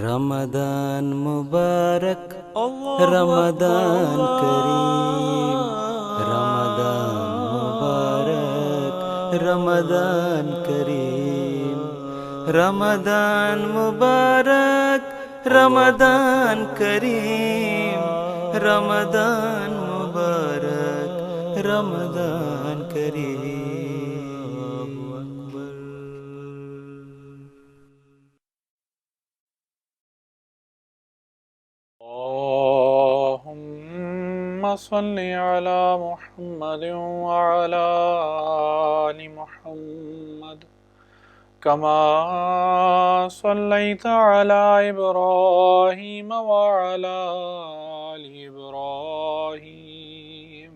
رمضان مبارک، اللہ رمضان اکبر کریم، رمضان مبارک، رمضان کریم، رمضان مبارک، رمضان کریم، رمضان مبارک، رمضان کریم۔ اللهم صل على محمد وعلى آل محمد كما صليت على إبراهيم وعلى آل إبراهيم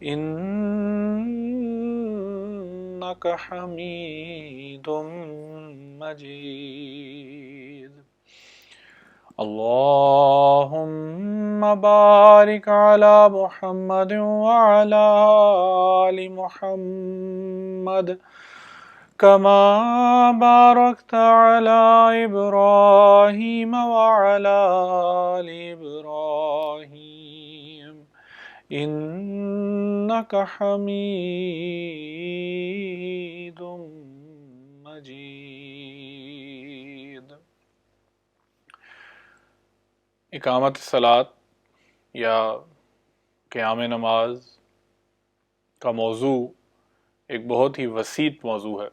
إنك حميد مجيد. اللهم بارك على محمد وعلى آل محمد كما باركت على إبراهيم وعلى آل إبراهيم إنك حميد مجيد. اقامت صلاۃ یا قیام نماز کا موضوع ایک بہت ہی وسیع موضوع ہے،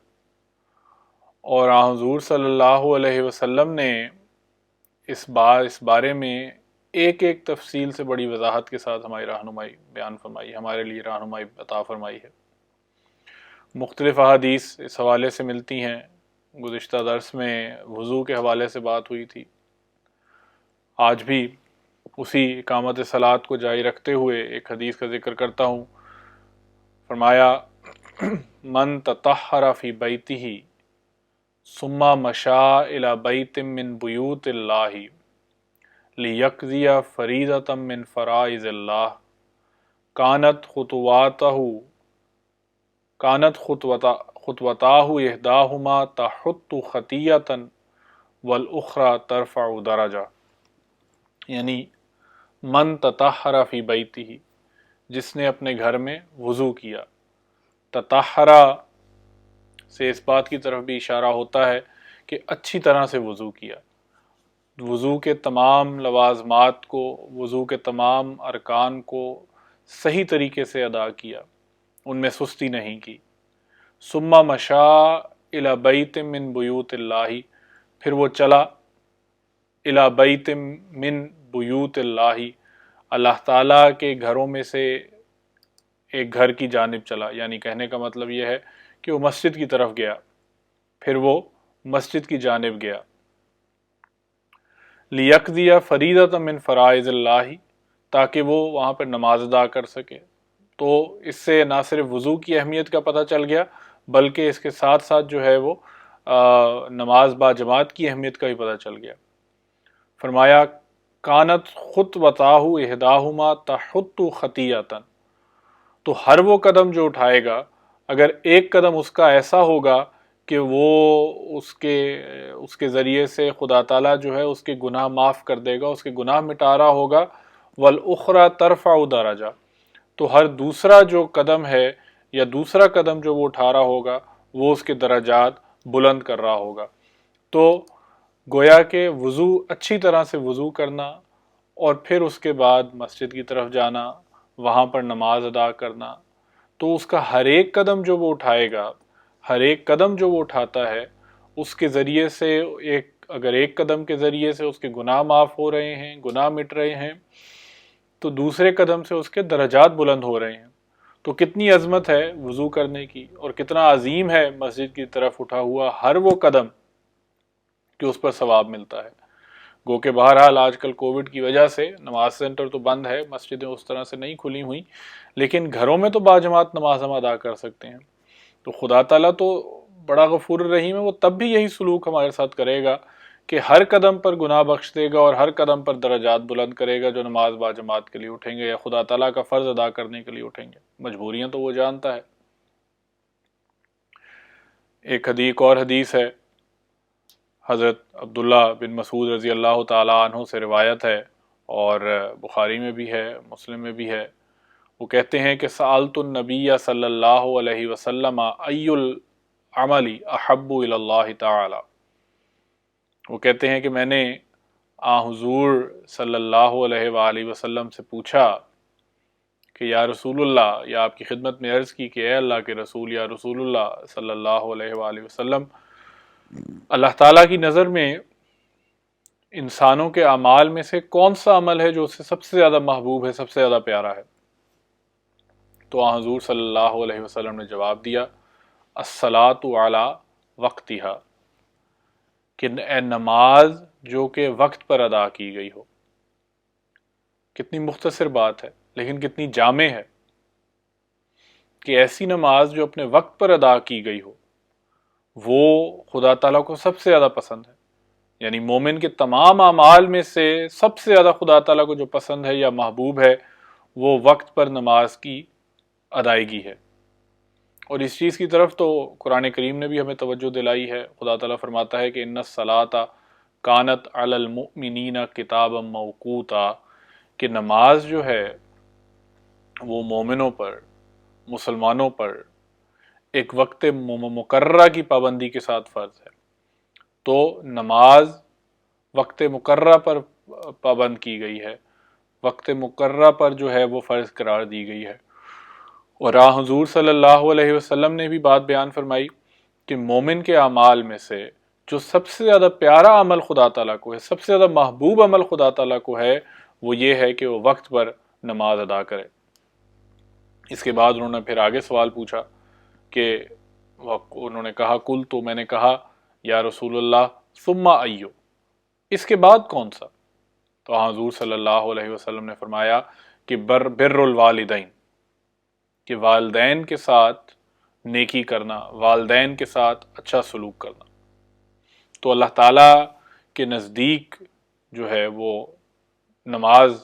اور حضور صلی اللہ علیہ وسلم نے اس بارے میں ایک ایک تفصیل سے بڑی وضاحت کے ساتھ ہماری رہنمائی بیان فرمائی، ہمارے لیے رہنمائی عطا فرمائی ہے۔ مختلف احادیث اس حوالے سے ملتی ہیں۔ گزشتہ درس میں وضو کے حوالے سے بات ہوئی تھی، آج بھی اسی اقامت صلاۃ کو جاری رکھتے ہوئے ایک حدیث کا ذکر کرتا ہوں۔ فرمایا من تطہر فی بیتہ ثم مشى الی بیت من بیوت اللہ لیقضی فریضۃ من فرائض اللہ کانت خطوتاہ احداہما تحط خطیۃ والاخری ترفع درجہ، یعنی من تطہر فی بیتہ، جس نے اپنے گھر میں وضو کیا۔ تطہرہ سے اس بات کی طرف بھی اشارہ ہوتا ہے کہ اچھی طرح سے وضو کیا، وضو کے تمام لوازمات کو، وضو کے تمام ارکان کو صحیح طریقے سے ادا کیا، ان میں سستی نہیں کی۔ ثم مشى الی بیت من بیوت اللہ، پھر وہ چلا الی بیت من بیوت اللہ، اللہ تعالیٰ کے گھروں میں سے ایک گھر کی جانب چلا، یعنی کہنے کا مطلب یہ ہے کہ وہ مسجد کی طرف گیا، پھر وہ مسجد کی جانب گیا۔ لیقضی فریضۃ من فرائض اللہ، تاکہ وہ وہاں پر نماز ادا کر سکے۔ تو اس سے نہ صرف وضو کی اہمیت کا پتہ چل گیا، بلکہ اس کے ساتھ ساتھ جو ہے وہ نماز با جماعت کی اہمیت کا بھی پتہ چل گیا۔ فرمایا کانت خطوتاہ احداہما تحط خطیۃ، تو ہر وہ قدم جو اٹھائے گا، اگر ایک قدم اس کا ایسا ہوگا کہ وہ اس کے ذریعے سے خدا تعالیٰ جو ہے اس کے گناہ معاف کر دے گا، اس کے گناہ مٹا رہا ہوگا، والاخری ترفع درجہ، تو ہر دوسرا جو قدم ہے یا دوسرا قدم جو وہ اٹھا رہا ہوگا وہ اس کے درجات بلند کر رہا ہوگا۔ تو گویا کہ وضو، اچھی طرح سے وضو کرنا، اور پھر اس کے بعد مسجد کی طرف جانا، وہاں پر نماز ادا کرنا، تو اس کا ہر ایک قدم جو وہ اٹھائے گا، ہر ایک قدم جو وہ اٹھاتا ہے، اس کے ذریعے سے اگر ایک قدم کے ذریعے سے اس کے گناہ معاف ہو رہے ہیں، گناہ مٹ رہے ہیں، تو دوسرے قدم سے اس کے درجات بلند ہو رہے ہیں۔ تو کتنی عظمت ہے وضو کرنے کی، اور کتنا عظیم ہے مسجد کی طرف اٹھا ہوا ہر وہ قدم کہ اس پر ثواب ملتا ہے۔ گو کہ بہرحال آج کل کووڈ کی وجہ سے نماز سینٹر تو بند ہے، مسجدیں اس طرح سے نہیں کھلی ہوئی، لیکن گھروں میں تو باجماعت نماز ہم ادا کر سکتے ہیں۔ تو خدا تعالیٰ تو بڑا غفور الرحیم ہے، وہ تب بھی یہی سلوک ہمارے ساتھ کرے گا کہ ہر قدم پر گناہ بخش دے گا، اور ہر قدم پر درجات بلند کرے گا جو نماز باجماعت کے لیے اٹھیں گے یا خدا تعالیٰ کا فرض ادا کرنے کے لیے اٹھیں گے۔ مجبوریاں تو وہ جانتا ہے۔ ایک اور حدیث ہے، حضرت عبداللہ بن مسعود رضی اللہ تعالیٰ عنہ سے روایت ہے، اور بخاری میں بھی ہے، مسلم میں بھی ہے، وہ کہتے ہیں کہ سألت النبی صلی اللہ علیہ وسلم ای العمل احب الی اللہ تعالی، وہ کہتے ہیں کہ میں نے حضور صلی اللہ علیہ وآلہ وسلم سے پوچھا کہ یا رسول اللہ، یا آپ کی خدمت میں عرض کی کہ اے اللہ کے رسول، یا رسول اللہ صلی اللہ علیہ وآلہ وسلم، اللہ تعالیٰ کی نظر میں انسانوں کے اعمال میں سے کون سا عمل ہے جو اسے سب سے زیادہ محبوب ہے، سب سے زیادہ پیارا ہے؟ تو حضور صلی اللہ علیہ وسلم نے جواب دیا الصلاۃ علی وقتہا، کہ اے نماز جو کہ وقت پر ادا کی گئی ہو۔ کتنی مختصر بات ہے لیکن کتنی جامع ہے کہ ایسی نماز جو اپنے وقت پر ادا کی گئی ہو وہ خدا تعالیٰ کو سب سے زیادہ پسند ہے۔ یعنی مومن کے تمام اعمال میں سے سب سے زیادہ خدا تعالیٰ کو جو پسند ہے یا محبوب ہے وہ وقت پر نماز کی ادائیگی ہے۔ اور اس چیز کی طرف تو قرآن کریم نے بھی ہمیں توجہ دلائی ہے۔ خدا تعالیٰ فرماتا ہے کہ ان الصلاۃ کانت علی المؤمنین کتابا موقوتا، کہ نماز جو ہے وہ مومنوں پر، مسلمانوں پر ایک وقت مقررہ کی پابندی کے ساتھ فرض ہے۔ تو نماز وقت مقررہ پر پابند کی گئی ہے، وقت مقررہ پر جو ہے وہ فرض قرار دی گئی ہے۔ اور حضور صلی اللہ علیہ وسلم نے بھی بات بیان فرمائی کہ مومن کے اعمال میں سے جو سب سے زیادہ پیارا عمل خدا تعالیٰ کو ہے، سب سے زیادہ محبوب عمل خدا تعالیٰ کو ہے، وہ یہ ہے کہ وہ وقت پر نماز ادا کرے۔ اس کے بعد انہوں نے پھر آگے سوال پوچھا کہ انہوں نے کہا کل، تو میں نے کہا یا رسول اللہ ثم ایو، اس کے بعد کون سا؟ تو حضور صلی اللہ علیہ وسلم نے فرمایا کہ بر الوالدین، کہ والدین کے ساتھ نیکی کرنا، والدین کے ساتھ اچھا سلوک کرنا۔ تو اللہ تعالیٰ کے نزدیک جو ہے وہ نماز،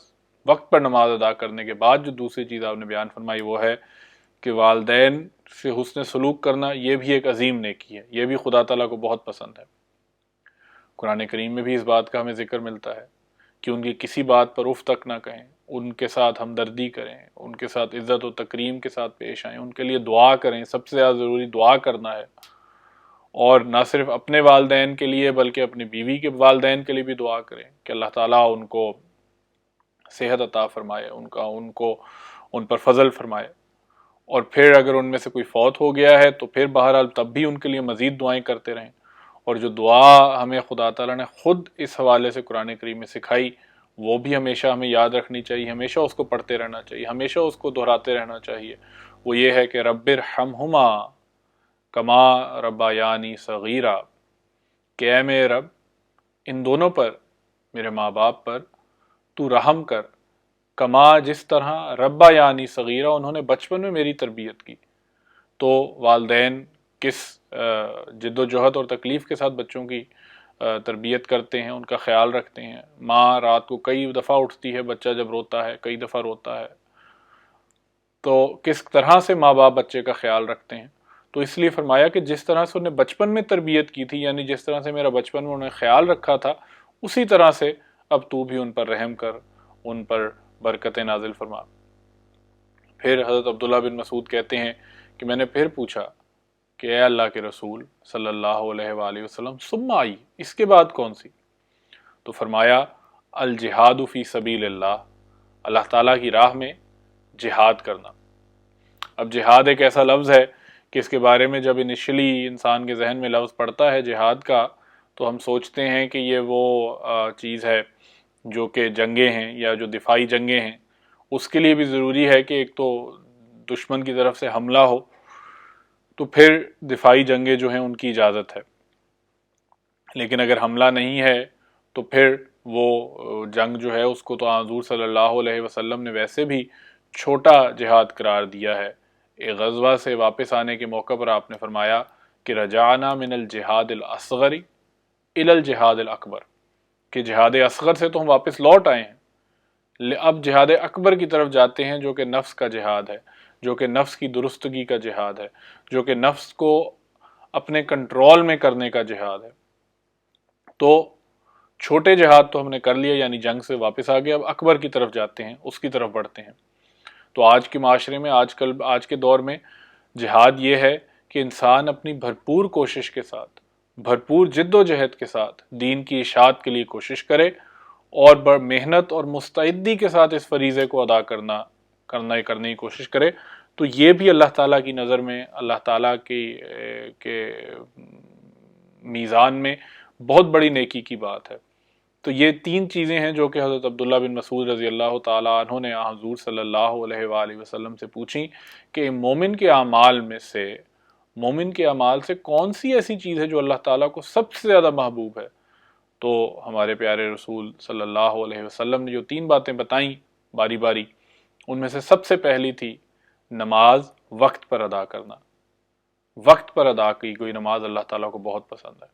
وقت پر نماز ادا کرنے کے بعد جو دوسری چیز آپ نے بیان فرمائی وہ ہے کہ والدین سے حسن سلوک کرنا، یہ بھی ایک عظیم نیکی ہے، یہ بھی خدا تعالیٰ کو بہت پسند ہے۔ قرآن کریم میں بھی اس بات کا ہمیں ذکر ملتا ہے کہ ان کی کسی بات پر اف تک نہ کہیں، ان کے ساتھ ہمدردی کریں، ان کے ساتھ عزت و تکریم کے ساتھ پیش آئیں، ان کے لیے دعا کریں، سب سے زیادہ ضروری دعا کرنا ہے۔ اور نہ صرف اپنے والدین کے لیے بلکہ اپنی بیوی کے والدین کے لیے بھی دعا کریں کہ اللہ تعالیٰ ان کو صحت عطا فرمائے، ان پر فضل فرمائے۔ اور پھر اگر ان میں سے کوئی فوت ہو گیا ہے تو پھر بہرحال تب بھی ان کے لیے مزید دعائیں کرتے رہیں۔ اور جو دعا ہمیں خدا تعالیٰ نے خود اس حوالے سے قرآن کریم میں سکھائی وہ بھی ہمیشہ ہمیں یاد رکھنی چاہیے، ہمیشہ اس کو پڑھتے رہنا چاہیے، ہمیشہ اس کو دہراتے رہنا چاہیے۔ وہ یہ ہے کہ رب ارحمہما کما ربیانی صغیرا، کہ اے میرے رب ان دونوں پر، میرے ماں باپ پر تو رحم کر، کما جس طرح ربیانی صغیرا، انہوں نے بچپن میں میری تربیت کی۔ تو والدین کس جد و جہد اور تکلیف کے ساتھ بچوں کی تربیت کرتے ہیں، ان کا خیال رکھتے ہیں۔ ماں رات کو کئی دفعہ اٹھتی ہے، بچہ جب روتا ہے کئی دفعہ روتا ہے، تو کس طرح سے ماں باپ بچے کا خیال رکھتے ہیں۔ تو اس لیے فرمایا کہ جس طرح سے انہیں بچپن میں تربیت کی تھی، یعنی جس طرح سے میرا بچپن میں انہیں خیال رکھا تھا، اسی طرح سے اب تو بھی ان پر رحم کر، ان پر برکتیں نازل فرما۔ پھر حضرت عبداللہ بن مسعود کہتے ہیں کہ میں نے پھر پوچھا کہ اے اللہ کے رسول صلی اللہ علیہ وآلہ وسلم ثم آئی، اس کے بعد کون سی؟ تو فرمایا الجہاد فی سبیل اللہ، اللہ تعالیٰ کی راہ میں جہاد کرنا۔ اب جہاد ایک ایسا لفظ ہے کہ اس کے بارے میں جب انیشلی انسان کے ذہن میں لفظ پڑتا ہے جہاد کا تو ہم سوچتے ہیں کہ یہ وہ چیز ہے جو کہ جنگیں ہیں یا جو دفاعی جنگیں ہیں۔ اس کے لیے بھی ضروری ہے کہ ایک تو دشمن کی طرف سے حملہ ہو، تو پھر دفاعی جنگیں جو ہیں ان کی اجازت ہے۔ لیکن اگر حملہ نہیں ہے تو پھر وہ جنگ جو ہے اس کو تو حضور صلی اللہ علیہ وسلم نے ویسے بھی چھوٹا جہاد قرار دیا ہے۔ ایک غزوہ سے واپس آنے کے موقع پر آپ نے فرمایا کہ رجعنا من الجہاد الاصغر الی الجہاد الاکبر، کہ جہاد اصغر سے تو ہم واپس لوٹ آئے ہیں، اب جہاد اکبر کی طرف جاتے ہیں جو کہ نفس کا جہاد ہے، جو کہ نفس کی درستگی کا جہاد ہے، جو کہ نفس کو اپنے کنٹرول میں کرنے کا جہاد ہے۔ تو چھوٹے جہاد تو ہم نے کر لیا، یعنی جنگ سے واپس آ گئے، اب اکبر کی طرف جاتے ہیں، اس کی طرف بڑھتے ہیں۔ تو آج کے معاشرے میں، آج کے دور میں جہاد یہ ہے کہ انسان اپنی بھرپور کوشش کے ساتھ، بھرپور جد و جہد کے ساتھ دین کی اشاعت کے لیے کوشش کرے، اور بڑھ محنت اور مستعدی کے ساتھ اس فریضے کو ادا کرنے کی کوشش کرے۔ تو یہ بھی اللہ تعالیٰ کی نظر میں، اللہ تعالیٰ کے میزان میں بہت بڑی نیکی کی بات ہے۔ تو یہ تین چیزیں ہیں جو کہ حضرت عبداللہ بن مسعود رضی اللہ تعالیٰ عنہ نے حضور صلی اللہ علیہ وآلہ وسلم سے پوچھیں کہ مومن کے اعمال سے کون سی ایسی چیز ہے جو اللہ تعالیٰ کو سب سے زیادہ محبوب ہے؟ تو ہمارے پیارے رسول صلی اللہ علیہ وسلم نے جو تین باتیں بتائیں باری باری، ان میں سے سب سے پہلی تھی نماز وقت پر ادا کرنا۔ وقت پر ادا کی کوئی نماز اللہ تعالیٰ کو بہت پسند ہے۔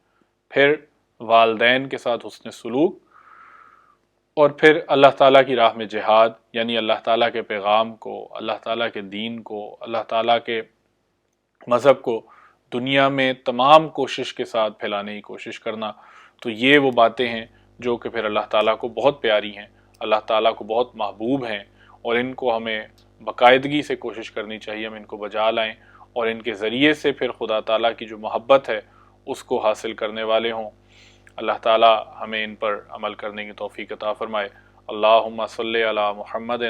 پھر والدین کے ساتھ حسن سلوک، اور پھر اللہ تعالیٰ کی راہ میں جہاد، یعنی اللہ تعالیٰ کے پیغام کو، اللہ تعالیٰ کے دین کو، اللہ تعالیٰ کے مذہب کو دنیا میں تمام کوشش کے ساتھ پھیلانے کی کوشش کرنا۔ تو یہ وہ باتیں ہیں جو کہ پھر اللہ تعالیٰ کو بہت پیاری ہیں، اللہ تعالیٰ کو بہت محبوب ہیں، اور ان کو ہمیں باقاعدگی سے کوشش کرنی چاہیے ہم ان کو بجا لائیں، اور ان کے ذریعے سے پھر خدا تعالیٰ کی جو محبت ہے اس کو حاصل کرنے والے ہوں۔ اللہ تعالیٰ ہمیں ان پر عمل کرنے کی توفیق عطا فرمائے۔ اللہم صلی علی محمد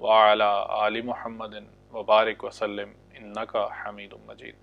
وعلی آل محمد وبارک وسلم انک حمید مجید۔